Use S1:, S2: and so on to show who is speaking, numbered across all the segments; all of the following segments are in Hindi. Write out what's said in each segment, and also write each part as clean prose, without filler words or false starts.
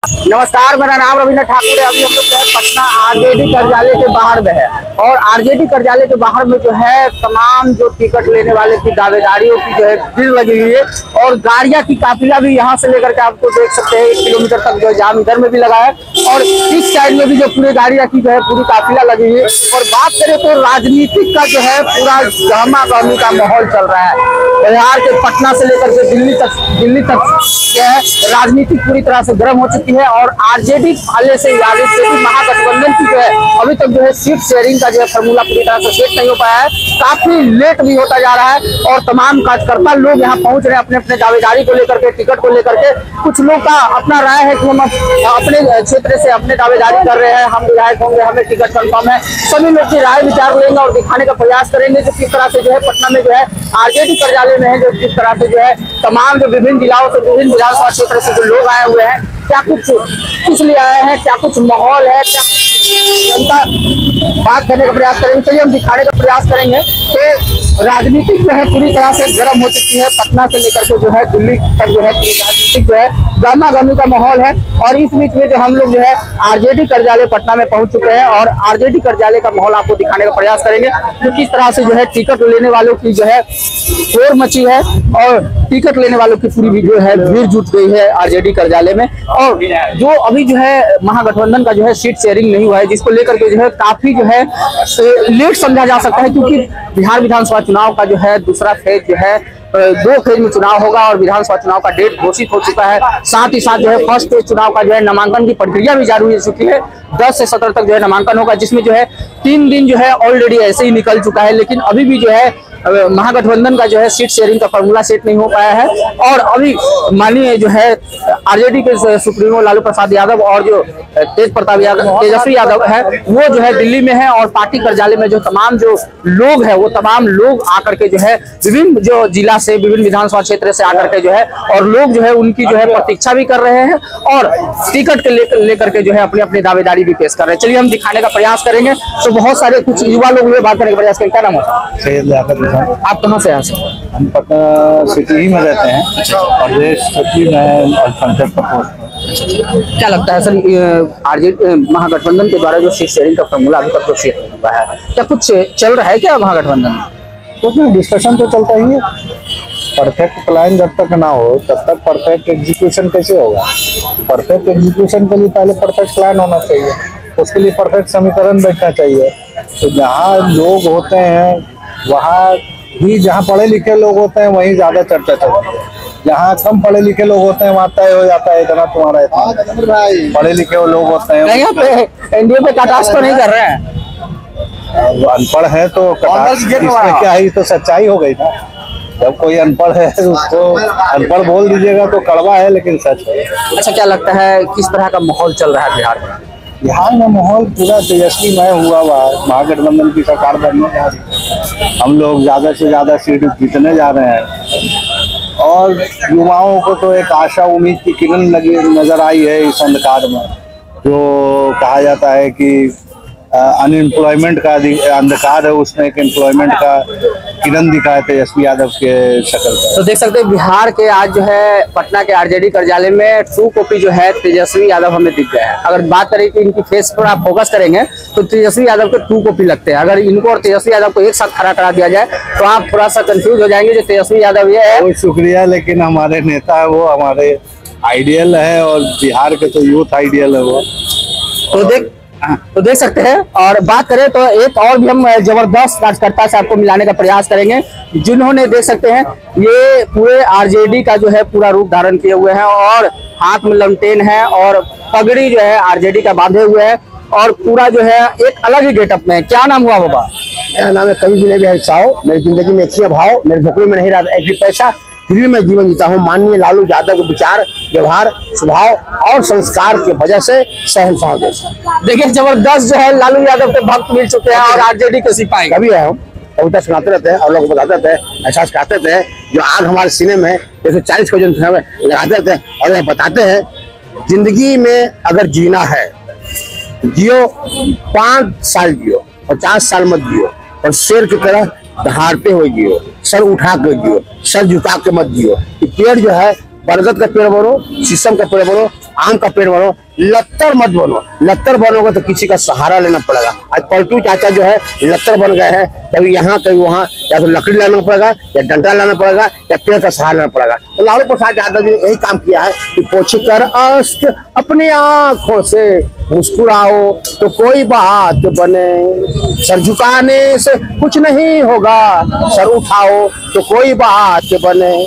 S1: नमस्कार, मेरा नाम रविंद्र ठाकुर है। अभी हम लोग पटना आरजेडी कार्यालय के बाहर में है और आरजेडी कार्यालय के बाहर में जो है तमाम जो टिकट लेने वाले की दावेदारियों की जो है भीड़ लगी हुई है और गाड़ियां की काफिला भी यहाँ से लेकर के आपको देख सकते हैं 1 किलोमीटर तक जो जाम इधर में भी लगा है और इस साइड में भी जो पूरी गाड़ियां की जो है पूरी काफिला लगी हुई है। और बात करें तो राजनीतिक का जो है पूरा गहमा गहमी का माहौल चल रहा है। बिहार के पटना से लेकर के दिल्ली तक जो है राजनीतिक पूरी तरह से गर्म हो चुकी है और आरजेडी वाले से महागठबंधन की जो है अभी तक जो है सीट शेयरिंग का जो है फॉर्मूला पूरी तरह से सेट नहीं हो पाया है। काफी लेट भी होता जा रहा है और तमाम कार्यकर्ता लोग यहाँ पहुंच रहे हैं अपने अपने दावेदारी को लेकर के, टिकट को लेकर के। कुछ लोग का अपना राय है कि हम अपने क्षेत्र से अपने दावेदारी कर रहे हैं, हम विधायक होंगे, हमें टिकट कंफर्म है। सभी लोग की राय विचार लेंगे और दिखाने का प्रयास करेंगे कि किस तरह से जो है पटना में जो है आरजेडी कार्यालय में है जो किस तरह से जो है तमाम जो विभिन्न जिलाओं से विभिन्न विधानसभा क्षेत्र से जो लोग आए हुए हैं, क्या कुछ लिए आए हैं, क्या कुछ माहौल है, क्या जनता बात करने का प्रयास करेंगे। चलिए हम दिखाने का प्रयास करेंगे कि राजनीतिक जो है पूरी तरह से गर्म हो चुकी है। पटना से लेकर के जो है दिल्ली तक जो है राजनीतिक जो है गर्मा गर्मी का माहौल है और इस बीच में जो हम लोग जो है आरजेडी कार्यालय पटना में पहुंच चुके हैं और आरजेडी कार्यालय का माहौल आपको दिखाने का प्रयास करेंगे कि किस तरह से जो है टिकट लेने वालों की जो है शोर मची है और टिकट लेने वालों की पूरी जो है भीड़ जुट गई है आरजेडी कार्यालय में। और जो अभी जो है महागठबंधन का जो है सीट शेयरिंग नहीं हुआ है, जिसको लेकर के जो है काफी जो है लेट समझा जा सकता है, क्योंकि बिहार विधानसभा चुनाव का जो है दूसरा फेज जो है 2 फेज में चुनाव होगा और विधानसभा चुनाव का डेट घोषित हो चुका है। साथ ही साथ जो है फर्स्ट फेज चुनाव का जो है नामांकन की प्रक्रिया भी जारी हो चुकी है। 10 से 17 तक जो है नामांकन होगा, जिसमें जो है 3 दिन जो है ऑलरेडी ऐसे ही निकल चुका है, लेकिन अभी भी जो है महागठबंधन का जो है सीट शेयरिंग का फॉर्मूला सेट नहीं हो पाया है। और अभी माननीय जो है आरजेडी के सुप्रीमो लालू प्रसाद यादव और जो तेजस्वी यादव है वो जो है दिल्ली में है और पार्टी कार्यालय में जो तमाम जो लोग है वो तमाम लोग आकर के जो है विभिन्न जो जिला से विभिन्न विधानसभा क्षेत्र से आकर के जो है और लोग जो है उनकी जो है प्रतीक्षा भी कर रहे हैं और टिकट के लेकर के जो है अपनी अपनी दावेदारी भी पेश कर रहे हैं। चलिए हम दिखाने का प्रयास करेंगे। तो बहुत सारे कुछ युवा लोग बात करने का प्रयास करेंगे। क्या नाम है? आप कहाँ से हैं?
S2: हम पटना सिटी ही में रहते हैं और
S1: क्या लगता है सर आरजेडी महागठबंधन के द्वारा जो सीट शेयरिंग का फॉर्मूला अभी तक तो सेट नहीं हुआ है, क्या कुछ चल रहा है क्या महागठबंधन में?
S2: कुछ नहीं, डिस्कशन तो चलता ही है। परफेक्ट प्लान जब तक ना हो तब तक परफेक्ट एग्जीक्यूशन कैसे होगा? परफेक्ट एग्जीक्यूशन के लिए पहले परफेक्ट प्लान होना चाहिए, उसके लिए परफेक्ट समीकरण बैठना चाहिए। तो जहाँ लोग होते हैं वहाँ भी, जहाँ पढ़े लिखे लोग होते हैं वहीं ज्यादा चर्चा चलती है। जहाँ कम पढ़े लिखे लोग होते हैं वहाँ तय हो जाता है इतना तुम्हारा इतना। पढ़े लिखे लोग होते हैं
S1: एनडीए पे कटाक्ष तो नहीं कर रहे हैं,
S2: अनपढ़ है तो कटाक्ष क्या है, तो सच्चाई हो गई ना। जब कोई अनपढ़ है उसको अनपढ़ बोल दीजिएगा तो कड़वा है लेकिन सच है।
S1: अच्छा, क्या लगता है किस तरह का माहौल चल रहा है बिहार में?
S2: बिहार में माहौल पूरा तेजस्वीमय हुआ महागठबंधन की सरकार बनने जा रही है। हम लोग ज्यादा से ज्यादा सीट जीतने जा रहे हैं और युवाओं को तो एक आशा उम्मीद की किरण लगी नजर आई है इस अंधकार में। जो कहा जाता है कि अनएम्प्लॉयमेंट का अंधकार है, उसमें एक एम्प्लॉयमेंट का किरण दिखा है तेजस्वी यादव के शक्ल पर।
S1: तो देख सकते हैं बिहार के आज जो है पटना के आरजेडी कार्यालय में 2 कॉपी जो है तेजस्वी यादव हमें दिख गया है। अगर बात करें कि इनकी फेस पर आप फोकस करेंगे तो तेजस्वी यादव के 2 कॉपी लगते हैं। अगर इनको और तेजस्वी यादव को एक साथ खड़ा करा दिया जाए तो आप थोड़ा सा कंफ्यूज हो जाएंगे जो तेजस्वी यादव ये है।
S2: बहुत शुक्रिया, लेकिन हमारे नेता है वो हमारे आइडियल है और बिहार के तो यूथ आइडियल है वो।
S1: तो देख सकते हैं। और बात करें तो एक और भी हम जबरदस्त कार्यकर्ता से आपको मिलाने का प्रयास करेंगे, जिन्होंने देख सकते हैं ये पूरे आरजेडी का जो है पूरा रूप धारण किए हुए हैं और हाथ में लमटेन है और पगड़ी जो है आरजेडी का बांधे हुए है और पूरा जो है एक अलग ही गेटअप में। क्या नाम हुआ बाबा?
S3: मेरा नाम है कवि विनय बिहारी साहू। मेरी जिंदगी में एक ही भाव, मेरे झोपड़ी में नहीं रहा एक भी पैसा, फिर भी मैं जीवन जीता हूँ माननीय लालू यादव के विचार, व्यवहार, स्वभाव और संस्कार की वजह से शहंशाह देश।
S1: देखिए जबरदस्त जो है लालू यादव के भक्त मिल चुके हैं और आरजेडी के सिपाही।
S3: कभी है हम कविता सुनाते रहते हैं और लोग बताते रहते हैं, एहसास कराते रहते हैं। जो आग हमारे सीने में 140 का वजन लगाते रहते हैं और बताते हैं जिंदगी में अगर जीना है जियो, 5 साल जियो, 50 साल मत जियो और शेर की तरह दहाड़ते हुए जियो, सर उठा कर जियो, सर झुका के मत जियो। पेड़ जो है बरगद का पेड़ बोलो, शीशम का पेड़ बोलो, आम का पेड़ बनो, लत्तर मत बनो। लत्तर बनोगे तो किसी का सहारा लेना पड़ेगा। आज पलटू चाचा जो है लत्तर बन गए हैं, कभी यहाँ कभी वहाँ, या तो लकड़ी लाना पड़ेगा या डंडा लाना पड़ेगा या पेड़ का सहारा लेना पड़ेगा। तो लालू प्रसाद यादव जी ने यही काम किया है कि पोछी कर अस्त अपनी आंखों से, मुस्कुराओ तो कोई बात बने, सर झुकाने से कुछ नहीं होगा, सर उठाओ तो कोई बात बने,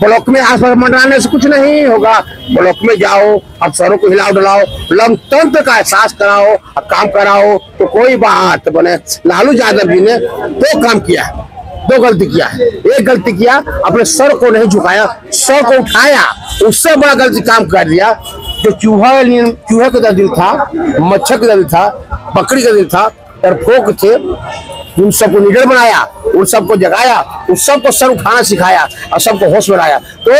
S3: ब्लॉक में आसपास मंडराने से कुछ नहीं होगा, ब्लॉक में जाओ, अफसरों को हिलाओ डलाओ, लोकतंत्र का एहसास कराओ और काम कराओ तो कोई बात बने। लालू यादव जी ने दो काम किया है, दो गलती किया है। एक गलती किया, अपने सर को नहीं झुकाया, सर को उठाया, उससे बड़ा गलती काम कर दिया। जो चूहे का दिल था, मच्छर का दिल था, बकरी का दिल था, डरपोक थे, उन सबको लीडर बनाया, उन सबको जगाया, उन सबको सर उठाना सिखाया और सबको होश में लाया। तो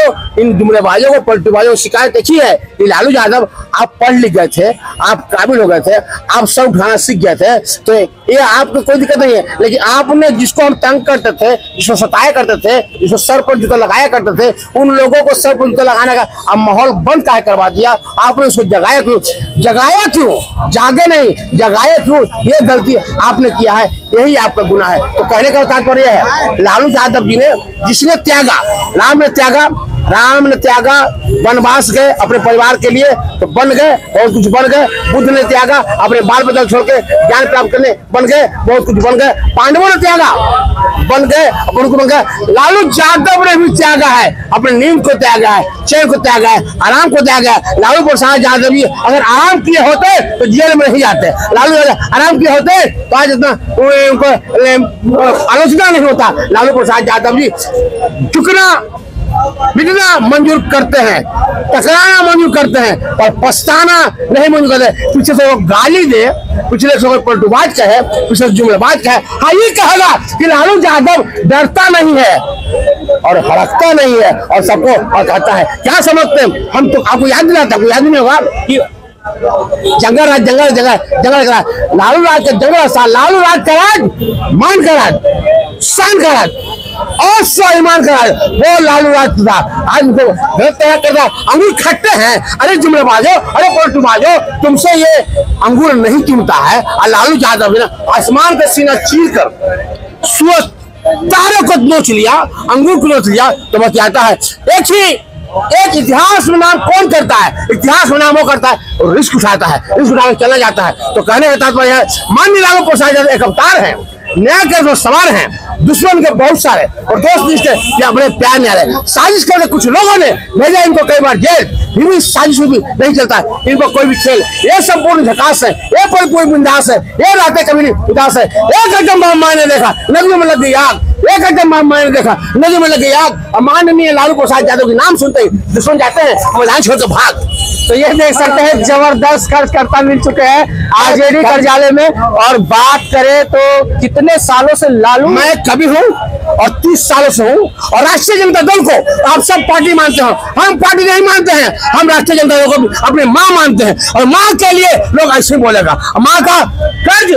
S3: इन जुमलेबाजों को, पलटूबाजों को शिकायत अच्छी है कि लालू यादव आप पढ़ लिख गए थे, आप काबिल हो गए थे, आप सर उठाना सीख गए थे, तो ये आपको कोई दिक्कत नहीं है। लेकिन आपने जिसको हम तंग करते थे, जिसको सताया करते थे, जिसको सर पर जूता लगाया करते थे, उन लोगों को सर पर जूता लगाने का अब माहौल बंद काहे करवा दिया? आपने उसको जगाया क्यों? जगाया क्यों? जागे नहीं, जगाया क्यों? ये गलती आपने किया है, यही आपका गुनाह है। तो कहने का तात्पर्य है, लालू यादव जी ने जिसने त्यागा, राम ने त्यागा, वनवास गए अपने परिवार के लिए तो बन गए, बहुत कुछ बन गए। बुद्ध ने त्यागा, अपने बाल बदल छोड़ के ज्ञान प्राप्त करने बन गए, बहुत कुछ बन गए। पांडवों ने त्यागा, बन गए, अपन को बन गए। लालू यादव ने भी त्यागा है, अपने नींद को त्यागा है, चैन को त्यागा है, आराम को त्यागा है। लालू प्रसाद यादव जी अगर आराम किए होते तो जेल में नहीं जाते। लालू यादव आराम किए होते तो आज इतना आलोचना नहीं होता। लालू प्रसाद यादव जी झुकना मिटना मंजूर करते हैं, टकराना मंजूर करते हैं, और पछताना नहीं मंजूर करते। पीछे से वो गाली दे, पिछले से कोई पलटूबाज कहे, पीछे से जुमलेबाज कहे, हाँ ये कहेगा कि लालू यादव डरता नहीं है और हड़कता नहीं है और सबको और कहता है। क्या समझते हैं हम? तो आपको याद दिलाता, आपको याद नहीं होगा कि जंगल राज, लालू राज का जंगल, लालू राज का राज, मान का राज, शान का राज और स्वाभिमान का राज, वो लालू राज था। आज उनको गलत तैयार करता, अंगूर खट्टे हैं। अरे जुमलेबाजो, अरे पलटूबाजो, तुमसे ये अंगूर नहीं चुनता है। और लालू यादव ने आसमान का सीना चीर कर सूरज तारों को नोच लिया, अंगूर को नोच लिया। तो बस आता है एक इतिहास में नाम कौन करता है? इतिहास में नाम वो करता है और रिस्क उठाता है, रिस्क उठा के चला जाता है। तो कहने का तात्पर्य है, माननीय लालू प्रसाद यादव एक अवतार है, न्याय के जो सवार हैं, दुश्मन के बहुत सारे और दोस्त निष्ठ या बड़े प्यार में आ रहे। साजिश करके कुछ लोगों ने भेजा इनको कई बार जेल, फिर भी साजिश भी नहीं चलता है इनको कोई भी खेल। ये संपूर्ण झकास है, ये कोई बिंदास है, ये रातें कभी नहीं उदास है। एक एकदम माँ ने देखा नदियों में लग गई आग, एक एकदम माँ ने देखा नदियों में लग गई आग। और माननीय लालू प्रसाद यादव के नाम सुनते ही दुश्मन जाते हैं मैदान छोड़ के भाग।
S1: तो ये देख सकते हैं जबरदस्त कार्यकर्ता मिल चुके हैं आरजेडी कार्यालय में। और बात करें तो कितने सालों से लालू,
S3: मैं कभी हूँ और 30 सालों से हूँ, और राष्ट्रीय जनता दल को आप सब पार्टी मानते हो, हम पार्टी नहीं मानते हैं, हम राष्ट्रीय जनता दल को अपनी माँ मानते हैं। और माँ के लिए लोग ऐसे बोलेगा, माँ का कर्ज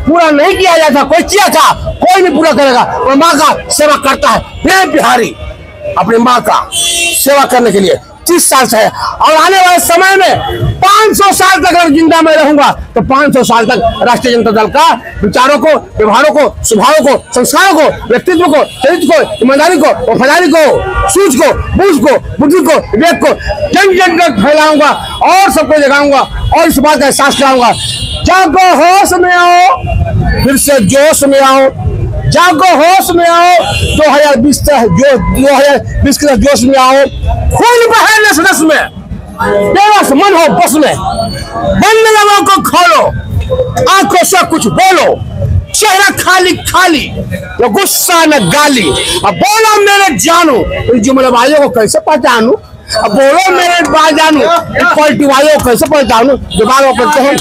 S3: पूरा नहीं किया जाता, कोई किया था, कोई नहीं पूरा करेगा। और माँ का सेवा करता है प्रेम बिहारी, अपनी माँ का सेवा करने के लिए 30 साल से है। और आने वाले समय में 500 साल तक अगर जिंदा मैं रहूंगा तो 500 साल तक राष्ट्रीय जनता दल का विचारों को, व्यवहारों को, स्वभावों को, संस्कारों को, व्यक्तित्व को, चरित्र को, ईमानदारी को, वफादारी को, सूझ को, बूझ को, बुद्धि को, विवेक को जन जन तक फैलाऊंगा और सबको जगाऊंगा और इस बात का एहसास कराऊंगा। जागो होश में आओ, फिर से जोश में आओ, जागो होश में आओ, 2020 के जोश में आओ। खून बहे नस नस में, बेबस मन हो बस में, बंद लबों को खोलो, आंखों से कुछ बोलो, चेहरा खाली खाली, न गुस्सा न गाली। अब बोलो मेरे जानू, इन जुमलेबाजों को कैसे पहचानूं? अब बोलो मेरे बाजानू, इन पलटूबाजों को कैसे पहचानूं? दोबारा करते हैं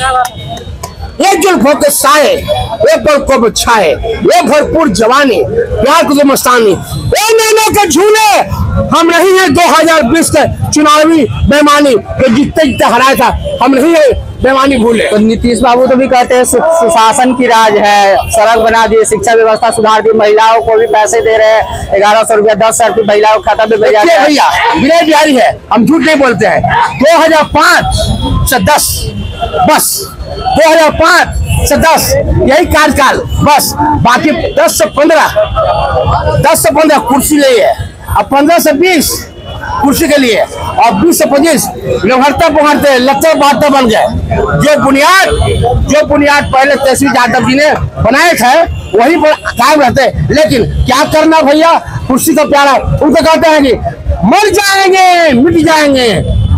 S3: ये जुल्फों के साए, ये पलकों पे छाए, ये भरपूर जवानी, प्यार को तो मस्तानी, ये नैनों के झूले हम नहीं है 2020 के चुनावी बेईमानी जो जीतते हराया था, हम नहीं है बेईमानी भूले।
S1: तो नीतीश बाबू तो भी कहते हैं सुशासन की राज है, सड़क बना दिए, शिक्षा व्यवस्था सुधार दी, महिलाओं को भी पैसे दे रहे हैं, 1100 रुपया 10 साल की महिलाओं के खाता में भेजा गया।
S3: भैया विनय बिहारी है, हम झूठ नहीं बोलते हैं। 2005 से 10 बस 2005 से 10 यही कार्यकाल, बस बाकी 10 से 15 कुर्सी ले है, अब 15 से 20 कुर्सी के लिए और 20 से 25 लहरते पहरते लत्ते बांटते बन गए। जो बुनियाद पहले तेजस्वी यादव जी ने बनाए थे वही पर कायम रहते, लेकिन क्या करना भैया, कुर्सी का प्यारा उनको कहते हैं कि मर जाएंगे मिट जाएंगे,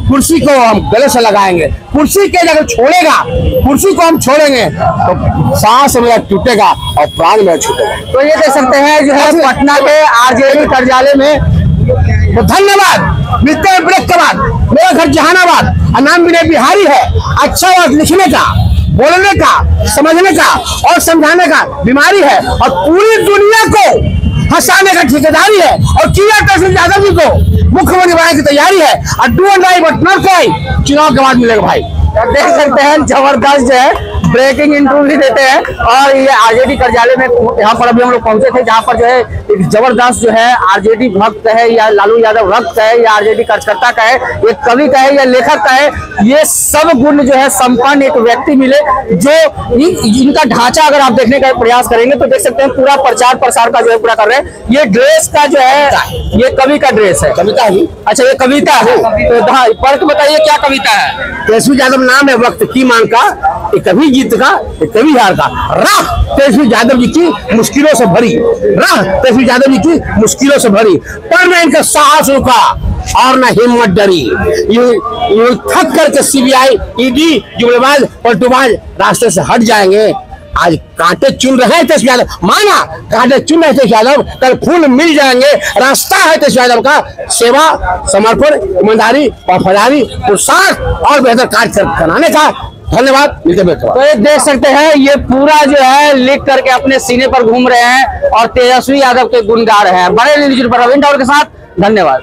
S3: कुर्सी को हम गले से लगाएंगे, कुर्सी के जगह छोड़ेगा, कुर्सी को हम छोड़ेंगे तो सांस मेरा टूटेगा और प्राण मेरा छूटेगा।
S1: तो ये देख सकते हैं जो है पटना के आरजेडी कार्यालय में।
S3: तो धन्यवाद, मिलते हैं ब्रेक के बाद। मेरा घर जहानाबाद और नाम विनय बिहारी है। अच्छा बात लिखने का, बोलने का, समझने का और समझाने का बीमारी है और पूरी दुनिया को हंसाने का ठेकेदारी है और किया तेजस्वी यादव जी को मुख्यमंत्री बनाने की तैयारी है और do and die but not cry चुनाव के बाद मिलेगा भाई।
S1: देख सकते हैं जबरदस्त जो है ब्रेकिंग इंटरव्यू देते हैं। और ये आरजेडी कार्यालय में यहाँ पर अभी हम लोग पहुंचे थे, जहाँ पर जो है एक जबरदस्त जो है आरजेडी भक्त है या लालू यादव भक्त है या आरजेडी कार्यकर्ता का है, एक कवि का है या लेखक का है, ये सब गुण जो है संपन्न एक व्यक्ति मिले जो इनका ढांचा अगर आप देखने का प्रयास करेंगे तो देख सकते हैं पूरा प्रचार प्रसार का जो है पूरा कर रहे हैं। ये ड्रेस का जो है ये कवि का ड्रेस है,
S3: कविता ही।
S1: अच्छा ये कविता है, तो हाँ पढ़ के बताइए क्या कविता है।
S3: तेजस्वी यादव नाम है वक्त की मांग का, एक कभी जीत का एक कभी हार का, राह तेजस्वी यादव जी की मुश्किलों से भरी, राह तेजस्वी यादव जी की मुश्किलों से भरी, पर न इनका साहस रुका और न हिम्मत डरी। ये थक करके सीबीआई ईडी जुमलेबाज पलटूबाज रास्ते से हट जाएंगे। आज कांटे चुन रहे हैं तेजस्वी यादव, माना कांटे चुन रहे तेजस्वी यादव, कल फूल मिल जाएंगे। रास्ता है तेजस्वी यादव का सेवा, समर्पण, ईमानदारी, वफादारी, पुरुषार्थ और बेहतर कार्य कराने का। धन्यवाद, मिलते हैं।
S1: तो ये देख सकते हैं ये पूरा जो है लिख करके अपने सीने पर घूम रहे हैं और तेजस्वी यादव के गुण गा रहे हैं। बड़े न्यूज़ पर रविंद्र के साथ, धन्यवाद।